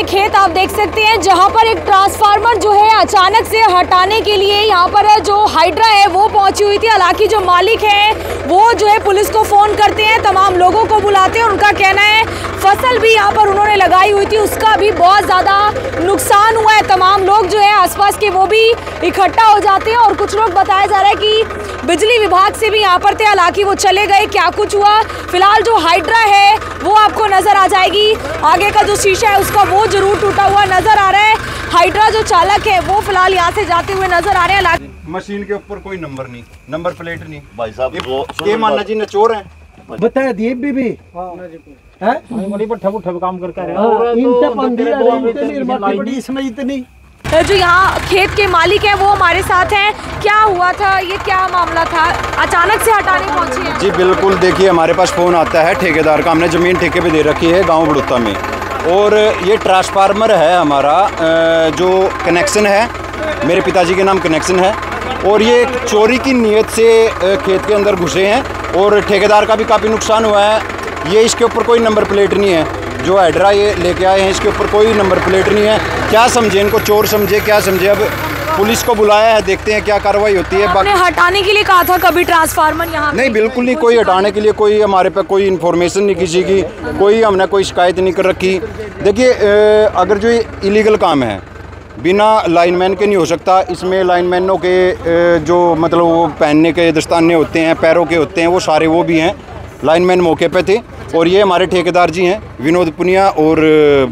ये खेत आप देख सकते हैं जहां पर एक ट्रांसफार्मर जो है अचानक से हटाने के लिए यहाँ पर जो हाइड्रा है वो पहुंची हुई थी। हालांकि जो मालिक है वो जो है पुलिस को फ़ोन करते हैं, तमाम लोगों को बुलाते हैं। उनका कहना है फसल भी यहाँ पर उन्होंने लगाई हुई थी, उसका भी बहुत ज़्यादा नुकसान हुआ है। तमाम लोग जो है आसपास के वो भी इकट्ठा हो जाते हैं और कुछ लोग बताया जा रहा है कि बिजली विभाग से भी यहाँ पर थे, हालांकि वो चले गए। क्या कुछ हुआ, फिलहाल जो हाइड्रा है वो आपको नजर आ जाएगी। आगे का जो शीशा है उसका वो जरूर टूटा हुआ नजर आ रहा है। हाइड्रा जो चालक है वो फिलहाल यहाँ से जाते हुए नजर आ रहे हैं। मशीन के ऊपर कोई नंबर नहीं, नंबर प्लेट नहीं। भाई साहब ये मानना जी नचोर है, बता दिए बीबी हैं बड़ी पट्ठा पुट्ठा काम करके इतनी जो यहाँ खेत के मालिक हैं वो हमारे साथ हैं। क्या हुआ था, ये क्या मामला था, अचानक से हटाने पहुंचे हैं? जी बिल्कुल, देखिए हमारे पास फ़ोन आता है ठेकेदार का, हमने ज़मीन ठेके पे दे रखी है गांव बड़ुत्ता में, और ये ट्रांसफार्मर है हमारा जो कनेक्शन है, मेरे पिताजी के नाम कनेक्शन है, और ये चोरी की नीयत से खेत के अंदर घुसे हैं और ठेकेदार का भी काफ़ी नुकसान हुआ है। ये इसके ऊपर कोई नंबर प्लेट नहीं है, जो हाइड्रा ये लेके आए हैं इसके ऊपर कोई नंबर प्लेट नहीं है। क्या समझे इनको, चोर समझे क्या समझे? अब पुलिस को बुलाया है, देखते हैं क्या कार्रवाई होती है। आपने हटाने के लिए कहा था कभी ट्रांसफार्मर यहाँ? नहीं, बिल्कुल नहीं, कोई हटाने के लिए कोई हमारे पे कोई इन्फॉर्मेशन नहीं किसी की, कोई हमने कोई शिकायत नहीं कर रखी। देखिए अगर जो इलीगल काम है बिना लाइनमैन के नहीं हो सकता। इसमें लाइनमैनों के जो मतलब वो पहनने के दस्ताने होते हैं, पैरों के होते हैं, वो सारे वो भी हैं। लाइनमैन मौके पे थे और ये हमारे ठेकेदार जी हैं विनोद पुनिया, और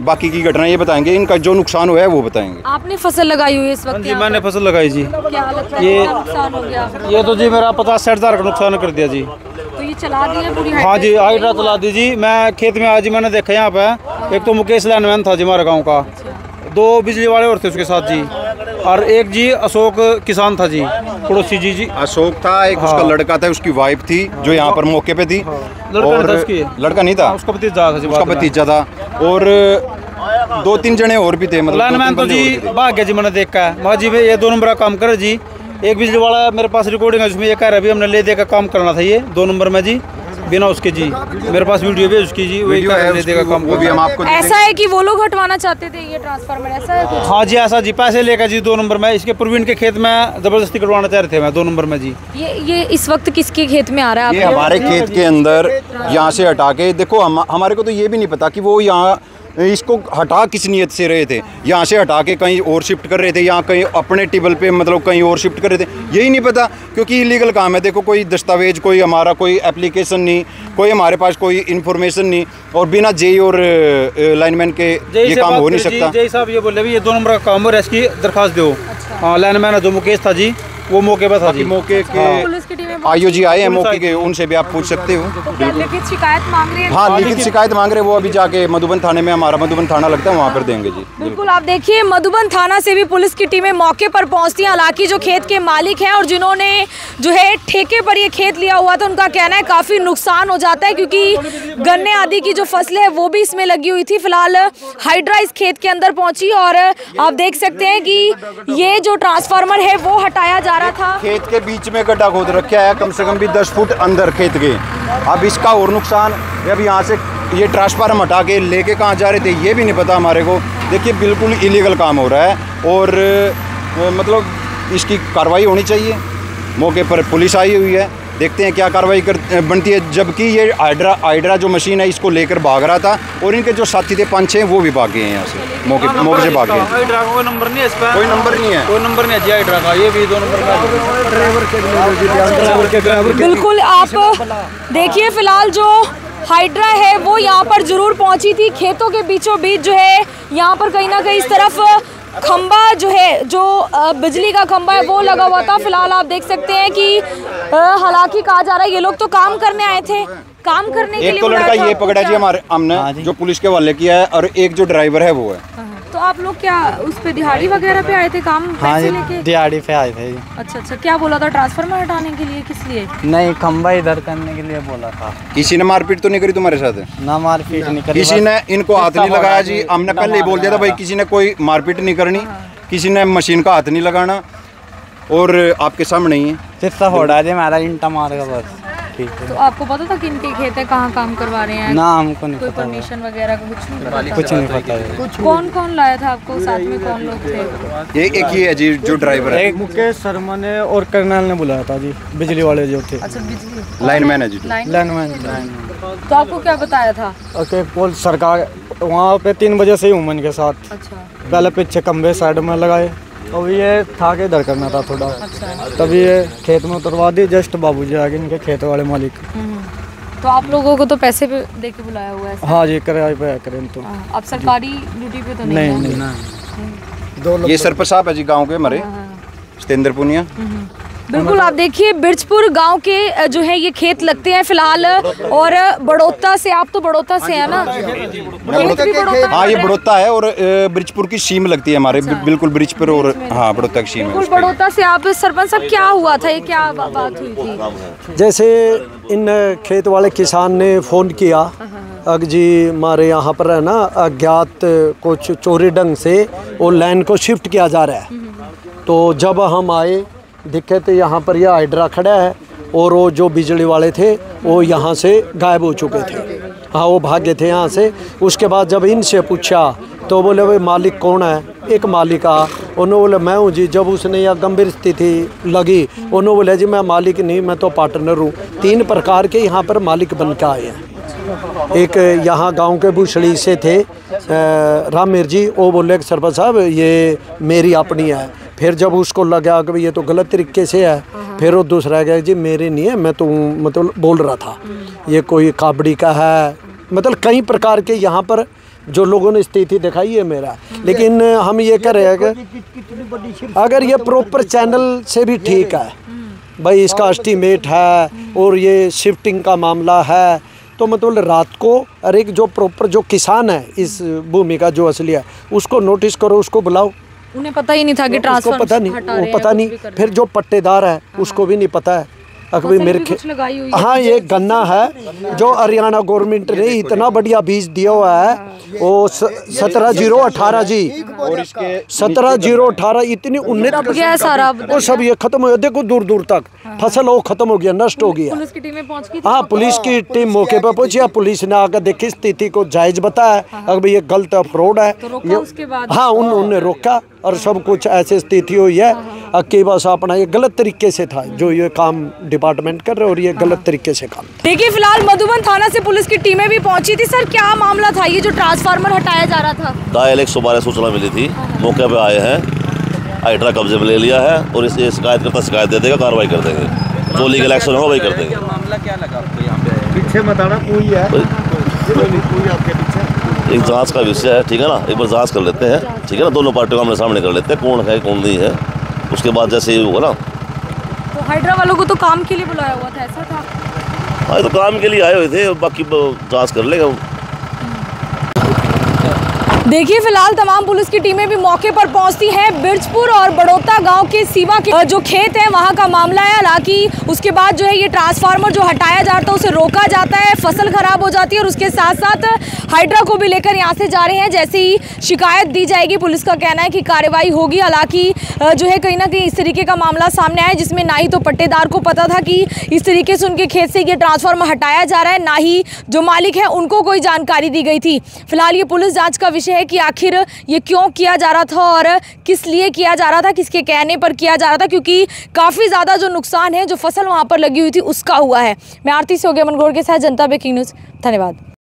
बाकी की घटना ये बताएंगे, इनका जो नुकसान हुआ है वो बताएंगे। आपने फसल लगाई हुई है इस वक्त? जी मैंने फसल लगाई जी। क्या हालत है, क्या नुकसान हो गया? ये तो जी मेरा 50-60 हज़ार का नुकसान कर दिया जी। तो ये चला दिया पूरी? हाँ जी, हाइड्रा चला दी जी। मैं खेत में आज मैंने देखा यहाँ पे एक तो मुकेश लाइनमैन था जी हमारे गाँव का, 2 बिजली वाले और थे उसके साथ जी, और एक जी अशोक किसान था जी, पड़ोसी जी। अशोक था एक, उसका लड़का था, उसकी वाइफ थी जो यहाँ पर मौके पे थी। लड़का नहीं था, उसका भतीजा था जी, उसका भतीजा था, और 2-3 जने और भी थे। मतलब लाइनमैन तो जी भाग गया जी, मैंने देखा है जी भाई ये 2 नंबर का काम करे जी। एक बिजली वाला मेरे पास रिकॉर्डिंग है, उसमें ये कह रहा है अभी हमने ले दे का काम करना था ये 2 नंबर में जी, बिना उसके जी। मेरे पास वीडियो भी है उसकी जी, वही ले देगा काम, वो भी हम आपको। ऐसा है कि वो लोग हटवाना चाहते थे ये ट्रांसफार्मर, ऐसा है कुछ? हाँ जी ऐसा जी, पैसे लेकर जी 2 नंबर में इसके प्रवीण के खेत में जबरदस्ती करवाना चाह रहे थे मैं 2 नंबर में जी। ये इस वक्त किसके खेत में आ रहा है? ये हमारे खेत के अंदर यहाँ से हटा के देखो, हमारे को तो ये भी नहीं पता कि वो यहाँ इसको हटा किस नियत से रहे थे। यहाँ से हटा के कहीं और शिफ्ट कर रहे थे, यहाँ कहीं अपने टेबल पे मतलब कहीं और शिफ्ट कर रहे थे, यही नहीं पता, क्योंकि इलीगल काम है। देखो कोई दस्तावेज, कोई हमारा कोई एप्लीकेशन नहीं, कोई हमारे पास कोई इन्फॉर्मेशन नहीं, और बिना जेई और लाइनमैन के ये काम हो नहीं सकता। जेई साहब ये बोले ये 2 नंबर का काम हो रहा है, इसकी दरखास्त दो। हाँ लाइनमैन जो मुकेश था जी वो मौके पर था जी। मौके के आईओ जी आए हैं मौके के, उनसे भी आप पूछ सकते हो। लिखित शिकायत मांग रहे हैं? हाँ लिखित शिकायत मांग रहे हैं, वो अभी जाके मधुबन थाने में, हमारा मधुबन थाना लगता है, वहाँ पर देंगे जी। बिल्कुल, आप देखिए मधुबन थाना से भी पुलिस की टीमें मौके पर पहुंचती हैं। हालांकि जो खेत के मालिक हैं और जिन्होंने जो है ठेके पर ये खेत लिया हुआ था, उनका कहना है काफ़ी नुकसान हो जाता है, क्योंकि गन्ने आदि की जो फसलें है वो भी इसमें लगी हुई थी। फिलहाल हाइड्रा इस खेत के अंदर पहुंची और आप देख सकते हैं कि ये जो ट्रांसफार्मर है वो हटाया जा रहा था। खेत के बीच में गड्ढा खोद रखा है, कम से कम भी 10 फुट अंदर खेत के। अब इसका और नुकसान, अब यहाँ से ये ट्रांसफार्मर हटा के लेके कहाँ जा रहे थे ये भी नहीं पता हमारे को। देखिए बिल्कुल इलीगल काम हो रहा है, और मतलब इसकी कार्रवाई होनी चाहिए। मौके पर पुलिस आई हुई है, देखते हैं क्या कार्रवाई बनती है। जबकि ये हाइड्रा जो मशीन है इसको लेकर भाग रहा था, और इनके जो साथी थे 5-6 वो भी भाग गए हैं यहाँ से, मौके से भाग गए। हाइड्रा का कोई नंबर नहीं है, इस पर कोई नंबर नहीं है, कोई नंबर नहीं है जी हाइड्रा का। ये भी 2 नंबर का ड्राइवर। बिल्कुल, आप देखिए फिलहाल जो हाइड्रा है वो यहाँ पर जरूर पहुँची थी। खेतों के बीचों बीच जो है यहाँ पर कहीं ना कहीं इस तरफ खंबा जो है, जो बिजली का खंबा है वो लगा हुआ था। फिलहाल आप देख सकते हैं कि हालांकि कहा जा रहा है ये लोग तो काम करने आए थे, काम करने के लिए। एक तो लड़का ये पकड़ा जी हमारे हमने, जो पुलिस के हवाले किया है, और एक जो ड्राइवर है वो है। तो आप लोग क्या उस पे दिहाड़ी वगैरह पे आए थे काम? हाँ जी, लेके दिहाड़ी पे आए थे। अच्छा, क्या बोला था? ट्रांसफार्मर हटाने के लिए? किस लिए? नहीं, खंबा इधर करने के लिए बोला था। किसी ने मारपीट तो नहीं करी तुम्हारे साथ? ना मारपीट नहीं करी, किसी ने इनको हाथ नहीं लगाया जी। हमने पहले ही बोल दिया था भाई किसी ने कोई मारपीट नहीं करनी, किसी ने मशीन का हाथ नहीं लगाना, और आपके सामने ही है। सिर्फ होड़ा जी हमारा इंटा मार का बस। की। तो आपको पता था कि इनके खेत है, कहाँ काम करवा रहे हैं? ना हमको नहीं कोई पता, परमिशन वगैरह का कुछ नहीं पता? कुछ नहीं पता है। कौन कौन लाया था आपको, साथ में कौन लोग थे? एक ही है जी जो ड्राइवर है, एक मुकेश शर्मा ने और कर्नल ने बुलाया था जी, बिजली वाले जो थे। अच्छा, बिजली लाइनमैन है जी। लाइनमैन। तो आपको क्या बताया था? ओके, पोल सरकार वहाँ पे 3 बजे से ही उमन के साथ अच्छा पहले पीछे खंबे साइड में लगाए, अब ये था के इधर करना था थोड़ा, अच्छा। तभी ये खेत में उतरवा दी। जस्ट बाबूजी आगे इनके खेत वाले मालिक। तो आप लोगों को तो पैसे पे दे के बुलाया हुआ है? हाँ जी, किराए पे करें तो अब सरकारी ड्यूटी पे तो नहीं है? नहीं। ये सरपंच साहब है जी गांव के हमारे, सतेंद्र पुनिया। बिल्कुल, आप देखिए बिरजपुर गांव के जो है ये खेत लगते हैं फिलहाल। और बड़ौता से, आप तो बड़ौता से है ना? खेत भी बड़ौता? हाँ, ये बड़ौता है और ब्रिजपुर की सीम लगती है हमारे। बिल्कुल ब्रिजपुर और हाँ बड़ौता की सीम है। बिल्कुल बड़ौता से आप। सरपंच साहब, क्या हुआ था, ये क्या बात हुई थी? जैसे इन खेत वाले किसान ने फ़ोन किया अग जी हमारे यहाँ पर है ना अज्ञात कुछ चोरी ढंग से वो लैंड को शिफ्ट किया जा रहा है। तो जब हम आए दिखे तो यहाँ पर यह हाइड्रा खड़ा है और वो जो बिजली वाले थे वो यहाँ से गायब हो चुके थे। हाँ, वो भागे थे यहाँ से। उसके बाद जब इनसे पूछा तो बोले भाई मालिक कौन है? एक मालिक आ, उन्होंने बोले मैं हूँ जी। जब उसने यह गंभीर स्थिति लगी उन्होंने बोले जी मैं मालिक नहीं, मैं तो पार्टनर हूँ। 3 प्रकार के यहाँ पर मालिक बन के आए हैं। एक यहाँ गांव के भूसड़ी से थे रामीर जी, वो बोले कि सरपंच साहब ये मेरी अपनी है। फिर जब उसको लगा कि ये तो गलत तरीके से है, फिर वो दूसरा गया जी मेरे नहीं है, मैं तो मतलब बोल रहा था ये कोई काबड़ी का है। मतलब कई प्रकार के यहाँ पर जो लोगों ने स्थिति दिखाई है मेरा। लेकिन हम ये कह रहे हैं कि अगर ये प्रॉपर चैनल से भी ठीक है भाई, इसका एस्टीमेट है और ये शिफ्टिंग का मामला है, तो मतलब रात को और एक जो प्रॉपर जो किसान है इस भूमि का जो असली है उसको नोटिस करो, उसको बुलाओ। उन्हें पता ही नहीं था कि ट्रांसफर पता नहीं, वो पता नहीं। फिर जो पट्टेदार है उसको भी नहीं पता है। अकबर मेरे हाँ, ये गन्ना है जो हरियाणा गवर्नमेंट ने इतना बढ़िया बीज दिया हुआ है, वो 17-0-18 जी, और इसके 17-0-18 इतनी उन्नत सारा वो सब ये खत्म हो गया। देखो दूर दूर तक फसल वो खत्म हो गया, नष्ट हो गया। पुलिस की टीमें पहुंच गई? हाँ, पुलिस की टीम मौके पर पहुंची। पुलिस ने आकर देखी स्थिति को जायज बताया, अगर ये गलत फ्रॉड है। रोका उसके बाद? हाँ, उन्होंने रोका और सब कुछ ऐसे स्थिति हुई है कि बस अपना ये गलत तरीके से था जो ये काम डिपार्टमेंट कर रहे और ये गलत तरीके से काम। देखिए फिलहाल मधुबन थाना से पुलिस की टीमें भी पहुंची थी। सर, क्या मामला था ये जो ट्रांसफार्मर हटाया जा रहा था? डायल 112 सूचना मिली थी, मौके पे आए हैं, हाइड्रा कब्जे में ले लिया है और इसे शिकायत करता शिकायत दे देगा, कार्रवाई कर देंगे। जो लीगल एक्शन होगा वही कर देंगे। मामला क्या लगा आपको यहाँ पे? पीछे बताना कोई है आपके पीछे। एक जांच का विषय है, ठीक है ना। एक बार जांच कर लेते हैं, ठीक है ना। दोनों पार्टियों को हमने सामने कर लेते हैं, कौन है कौन नहीं है। उसके बाद जैसे ही होगा ना। तो हाइड्रा वालों को तो काम के लिए बुलाया हुआ था, ऐसा था? हाँ, तो काम के लिए आए हुए थे, बाकी जांच कर लेगा। देखिए फिलहाल तमाम पुलिस की टीमें भी मौके पर पहुंचती हैं। बिरजपुर और बड़ौता गांव के सीमा के जो खेत है वहां का मामला है। हालांकि उसके बाद जो है ये ट्रांसफार्मर जो हटाया जाता है उसे रोका जाता है, फसल खराब हो जाती है और उसके साथ साथ हाइड्रा को भी लेकर यहां से जा रहे हैं। जैसे ही शिकायत दी जाएगी पुलिस का कहना है कि कार्रवाई होगी। हालांकि जो है कहीं ना कहीं इस तरीके का मामला सामने आया जिसमें ना ही तो पट्टेदार को पता था कि इस तरीके से उनके खेत से ये ट्रांसफार्मर हटाया जा रहा है, ना ही जो मालिक है उनको कोई जानकारी दी गई थी। फिलहाल ये पुलिस जांच का विषय है कि आखिर ये क्यों किया जा रहा था और किस लिए किया जा रहा था, किसके कहने पर किया जा रहा था, क्योंकि काफ़ी ज़्यादा जो नुकसान है जो फसल वहाँ पर लगी हुई थी उसका हुआ है। मैं आरती सोगेमन गौड़ के साथ जनता ब्रेकिंग न्यूज़, धन्यवाद।